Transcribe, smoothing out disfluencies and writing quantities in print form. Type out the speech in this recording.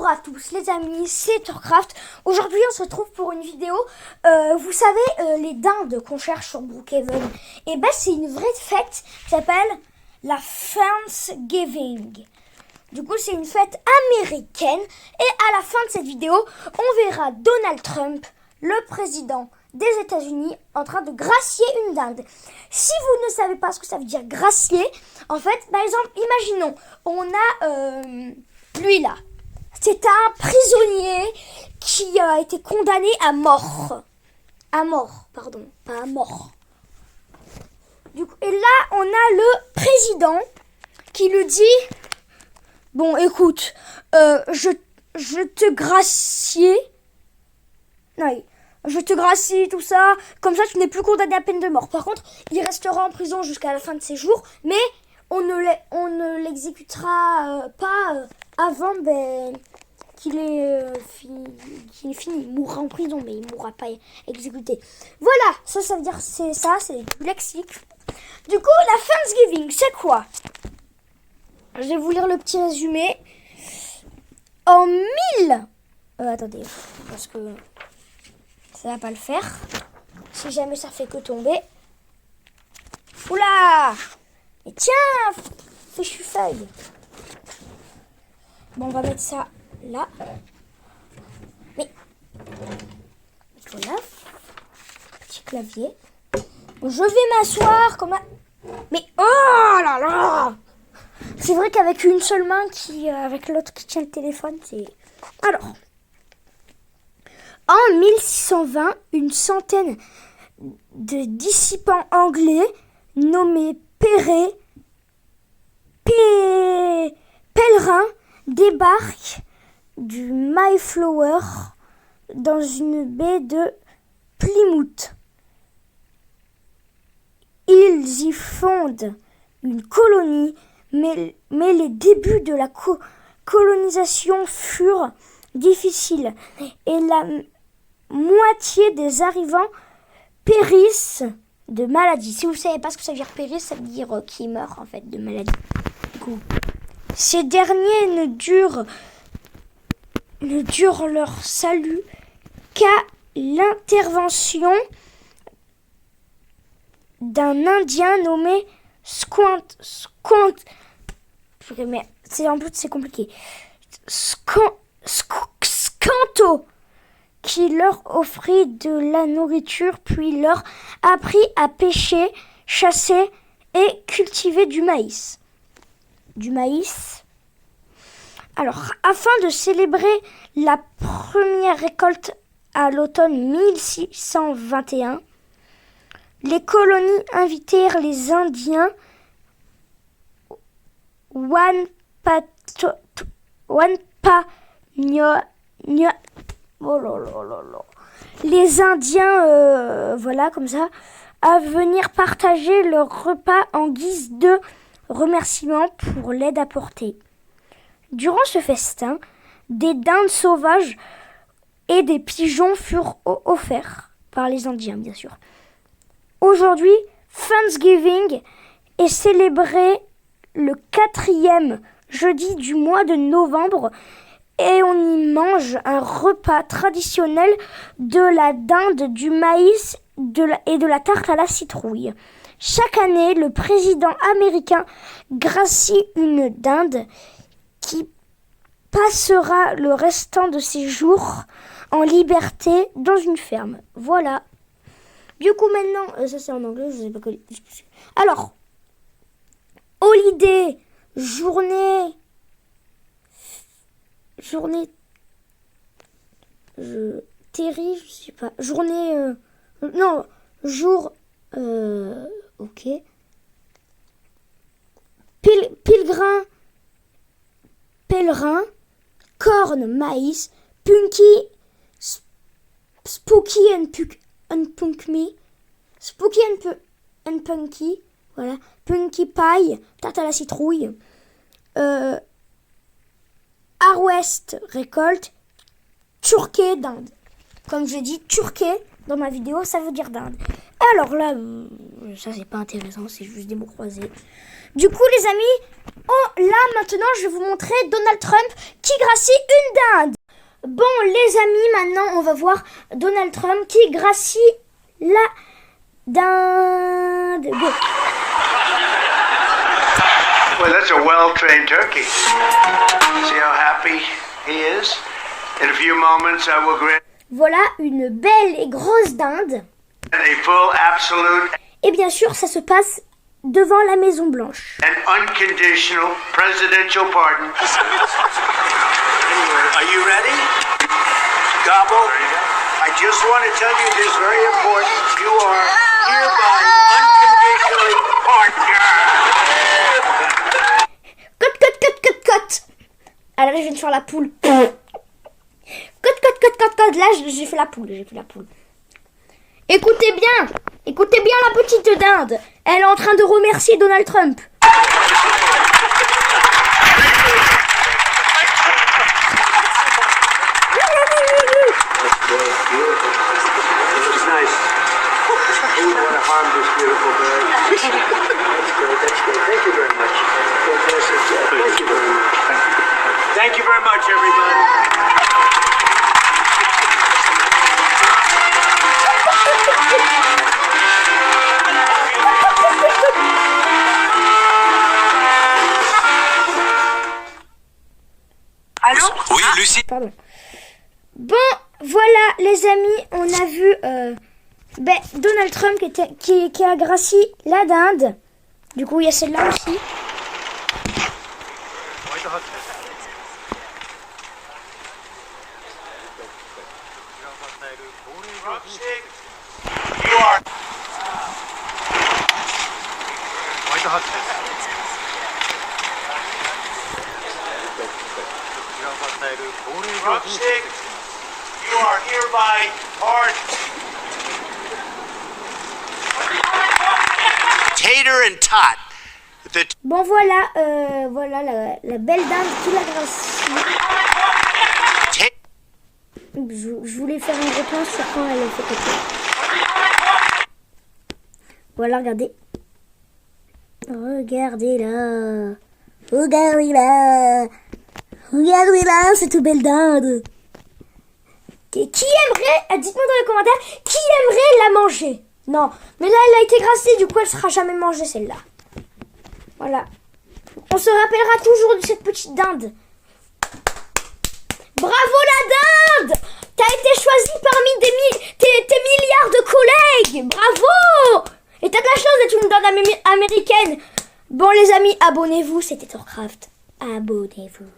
Bonjour à tous les amis, c'est Turcraft. Aujourd'hui on se retrouve pour une vidéo, vous savez les dindes qu'on cherche sur Brookhaven. Et ben c'est une vraie fête qui s'appelle la Thanksgiving. Du coup c'est une fête américaine et à la fin de cette vidéo on verra Donald Trump, le président des États-Unis, en train de gracier une dinde. Si vous ne savez pas ce que ça veut dire gracier, en fait par exemple imaginons on a lui là. C'est un prisonnier qui a été condamné à mort. À mort, pardon, pas à mort. Du coup, et là, on a le président qui lui dit « Bon, écoute, je te gracie. Non, je te gracie, tout ça. Comme ça, tu n'es plus condamné à peine de mort. Par contre, il restera en prison jusqu'à la fin de ses jours, mais on ne l'exécutera pas avant qu'il est fini. Il mourra en prison, mais il ne mourra pas exécuté. Voilà, ça veut dire c'est du lexique. Du coup, la Thanksgiving, c'est quoi? Je vais vous lire le petit résumé. En 1000... attendez, parce que ça va pas le faire. Si jamais ça fait que tomber. Oula! Mais tiens, fichu feuille. Bon, on va mettre ça là. Mais voilà, petit clavier. Je vais m'asseoir comme un... Mais oh là là! C'est vrai qu'avec une seule main avec l'autre qui tient le téléphone, c'est... Alors, en 1620, une centaine de disciples anglais nommés pèlerins débarquent du Mayflower dans une baie de Plymouth. Ils y fondent une colonie, mais les débuts de la colonisation furent difficiles et la moitié des arrivants périssent de maladie. Si vous ne savez pas ce que ça veut dire périr, ça veut dire qu'ils meurent en fait de maladie. Du coup, ces derniers ne durent leur salut qu'à l'intervention d'un Indien nommé Squanto, qui leur offrit de la nourriture, puis leur apprit à pêcher, chasser et cultiver du maïs. Alors, afin de célébrer la première récolte à l'automne 1621, les colonies invitèrent les Indiens les Indiens, voilà, comme ça, à venir partager leur repas en guise de remerciement pour l'aide apportée. Durant ce festin, des dindes sauvages et des pigeons furent offerts par les Indiens, bien sûr. Aujourd'hui, Thanksgiving est célébré le 4e jeudi du mois de novembre et on y mange un repas traditionnel de la dinde, du maïs et de la tarte à la citrouille. Chaque année, le président américain gracie une dinde qui passera le restant de ses jours en liberté dans une ferme. Voilà. Du coup, maintenant, ça c'est en anglais, je ne sais pas quoi. Alors, holiday, journée, Terry, je sais pas, journée, non, jour, ok. Pèlerin, corn, maïs, punky, spooky and punky, voilà, punky pie, tarte à la citrouille, harvest, récolte, turkey, dinde. Comme je dis, turkey dans ma vidéo, ça veut dire dinde. Alors là, ça c'est pas intéressant, c'est juste des mots croisés. Du coup les amis, là maintenant je vais vous montrer Donald Trump qui gracie une dinde. Bon les amis, maintenant on va voir Donald Trump qui gracie la dinde. Go. Well, that's a well-trained turkey. See how happy he is? In a few moments I will grant Voilà une belle et grosse dinde. a full, absolute, Et bien sûr ça se passe devant la Maison Blanche. and unconditional presidential pardon. Anyway, are you ready? Gobble. I just want to tell you this very important. You are hereby unconditionally pardoned. Cote. Ah là je viens de faire la poule. Cote. Là j'ai fait la poule. Écoutez bien la petite dinde. Elle est en train de remercier Donald Trump. It's nice. Who would want to harm this beautiful bird? That's good. Thank you very much. Fantastic job. Thank you very much. Thank you very much, everybody. Allô? Oui, Lucie. Pardon. Bon, voilà les amis, on a vu Donald Trump qui a gracié la dinde. Du coup, il y a celle-là aussi. You are. Drumstick, you are hereby pardoned. Tater and tot. Bon voilà, voilà la belle dinde qui l'a gracié. Je voulais faire une réponse sur quand elle a fait quelque chose. Voilà, regardez. Regardez-la, cette belle dinde. Qui aimerait, dites-moi dans les commentaires, qui aimerait la manger? Non, mais là elle a été graciée, du coup elle sera jamais mangée celle-là. Voilà. On se rappellera toujours de cette petite dinde. Bravo la dinde! T'as été choisie parmi tes milliards de collègues. Bravo! Et t'as de la chance d'être une dinde américaine. Bon les amis, abonnez-vous, c'était Thorcraft. Abonnez-vous.